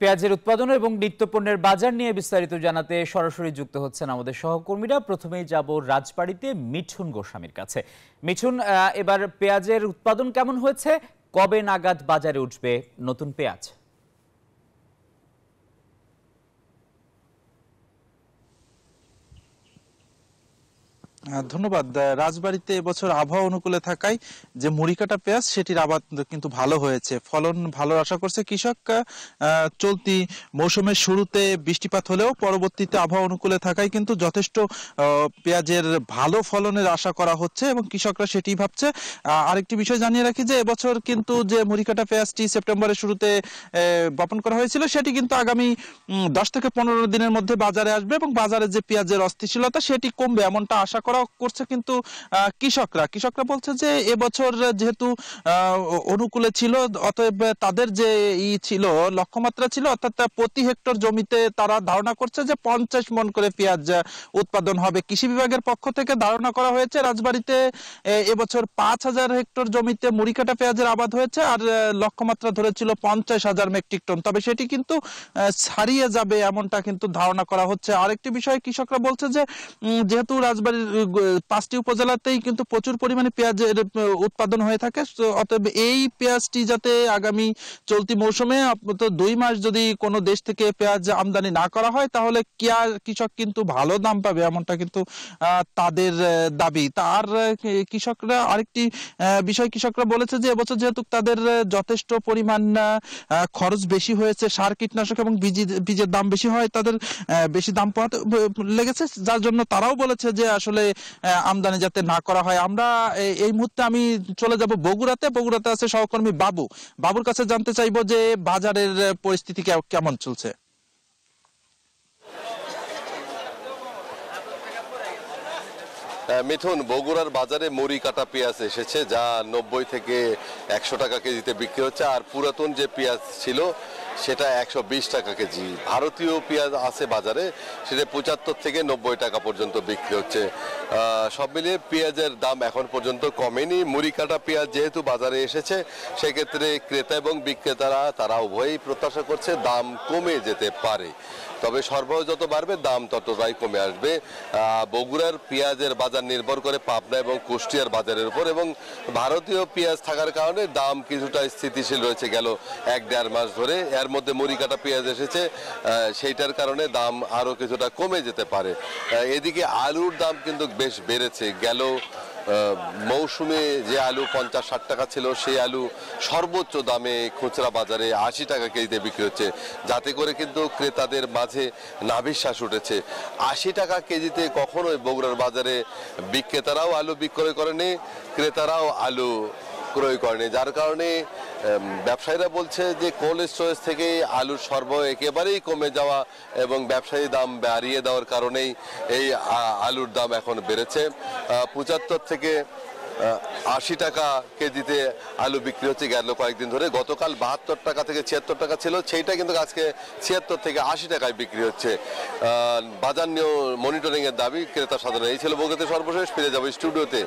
পেঁয়াজের উৎপাদন এবং নিত্যপণ্যের বাজার নিয়ে বিস্তারিত জানাতে সরাসরি যুক্ত হচ্ছেন আমাদের সহকর্মীরা। প্রথমেই যাব রাজবাড়ীতে মিঠুন গোস্বামীর কাছে। মিঠুন, এবার পেঁয়াজের উৎপাদন কেমন হয়েছে? কবে নাগাদ বাজারে উঠবে নতুন পেঁয়াজ? ধন্যবাদ। রাজবাড়ীতে এবছর আবহাওয়া অনুকূলে থাকায় যে মুড়িকাটা পেঁয়াজ সেটির আবাদ কিন্তু ভালো হয়েছে, ফলন ভালো আশা করছে কৃষক। চলতি মৌসুমের শুরুতে বৃষ্টিপাত হলেও পরবর্তীতে আবহাওয়া অনুকূলে থাকায় কিন্তু যথেষ্ট পেঁয়াজের ভালো ফলনের আশা করা হচ্ছে এবং কৃষকরা সেটি ভাবছে। আরেকটি বিষয় জানিয়ে রাখি যে এবছর কিন্তু যে মুড়িকাটা পেঁয়াজটি সেপ্টেম্বরের শুরুতে বপন করা হয়েছিল সেটি কিন্তু আগামী 10 থেকে 15 দিনের মধ্যে বাজারে আসবে এবং বাজারে যে পেঁয়াজের অস্থিতিশীলতা সেটি কমবে এমনটা আশা করছে কিন্তু কৃষকরা বলছে যে এবছর যেহেতু অনুকূলে ছিল, অতএব তাদের যে ছিল লক্ষ্যমাত্রা ছিল, অর্থাৎ প্রতি হেক্টর জমিতে তারা ধারণা করছে যে 50 মণ করে পেঁয়াজ উৎপাদন হবে। কৃষি বিভাগের পক্ষ থেকে ধারণা করা হয়েছে রাজবাড়ীতে এবছর 5000 হেক্টর জমিতে মুড়িকাটা পেঁয়াজের আবাদ হয়েছে আর লক্ষ্যমাত্রা ধরেছিল 50,000 মেট্রিক টন, তবে সেটি কিন্তু ছাড়িয়ে যাবে এমনটা কিন্তু ধারণা করা হচ্ছে। আরেকটি বিষয় কৃষকরা বলছে যে যেহেতু রাজবাড়ীর 5টি উপজেলাতেই কিন্তু প্রচুর পরিমাণে পেঁয়াজের উৎপাদন হয়ে থাকে, অতএব এই পেঁয়াজটি যাতে আগামী চলতি মৌসুমে 2 মাস যদি কোনো দেশ থেকে পেঁয়াজ আমদানি না করা হয় তাহলে কৃষক কিন্তু ভালো দাম পাবে এমনটা কিন্তু তাদের দাবি। তার কৃষকরা আরেকটি বিষয় কৃষকরা বলেছে যে এবছর যেহেতু তাদের যথেষ্ট পরিমাণ খরচ বেশি হয়েছে, সার কীটনাশক এবং বীজের দাম বেশি হয়, তাদের বেশি দাম পাওয়াতে লেগেছে, যার জন্য তারাও বলেছে যে আসলে আমদানি যাতে না করা হয়। আমরা এই মুহূর্তে আমি চলে যাব বগুড়াতে আছে সহকর্মী বাবুর কাছে জানতে চাইবো যে বাজারের পরিস্থিতি কেমন চলছে। মিঠুন, বগুড়ার বাজারে মুড়ি কাটা পেঁয়াজ এসেছে যা 90 থেকে 100 টাকা কেজিতে বিক্রি হচ্ছে, আর পুরাতন যে পেঁয়াজ ছিল সেটা 120 টাকা কেজি। ভারতীয় পেঁয়াজ আছে বাজারে, সেটা 75 থেকে 90 টাকা পর্যন্ত বিক্রি হচ্ছে। সব মিলিয়ে পেঁয়াজের দাম এখন পর্যন্ত কমেনি। মুড়ি কাটা পেঁয়াজ যেহেতু বাজারে এসেছে সেক্ষেত্রে ক্রেতা এবং বিক্রেতারা তারা উভয়ই প্রত্যাশা করছে দাম কমে যেতে পারে, তবে সরবরাহ যত বাড়বে দাম ততটাই কমে আসবে। বগুড়ার পেঁয়াজের বাজার নির্ভর করে পাবনা এবং কুষ্টিয়ার বাজারের উপর, এবং ভারতীয় পেঁয়াজ থাকার কারণে দাম কিছুটা স্থিতিশীল রয়েছে গেল 1-1.5 মাস ধরে। এর মধ্যে মুড়ি কাটা পেঁয়াজ এসেছে, সেইটার কারণে দাম আরো কিছুটা কমে যেতে পারে। এদিকে আলুর দাম কিন্তু বেশ বেড়েছে। গেল মৌসুমে যে আলু 50-60 টাকা ছিল সেই আলু সর্বোচ্চ দামে খুচরা বাজারে 80 টাকা কেজিতে বিক্রি হচ্ছে, যাতে করে কিন্তু ক্রেতাদের মাঝে নাভিশ্বাস উঠেছে। 80 টাকা কেজিতে কখনোই বগুড়ার বাজারে বিক্রেতারাও আলু বিক্রয় করেনি, ক্রেতারাও আলু ক্রয় করেনি, যার কারণে ব্যবসায়ীরা বলছে যে কোল্ড স্টোরেজ থেকে আলুর সরবরাহ একেবারেই কমে যাওয়া এবং ব্যবসায়ী দাম বাড়িয়ে দেওয়ার কারণেই এই আলুর দাম এখন বেড়েছে। 75 থেকে 80 টাকা কেজিতে আলু বিক্রি হচ্ছে গেল কয়েকদিন ধরে। গতকাল 72 টাকা থেকে 76 টাকা ছিল, সেইটা কিন্তু আজকে 76 থেকে 80 টাকায় বিক্রি হচ্ছে। বাজার নিয়েও মনিটরিং এর দাবি ক্রেতা সাধারণ। এই ছিল বগুড়াতে সর্বশেষ। ফিরে যাবো স্টুডিওতে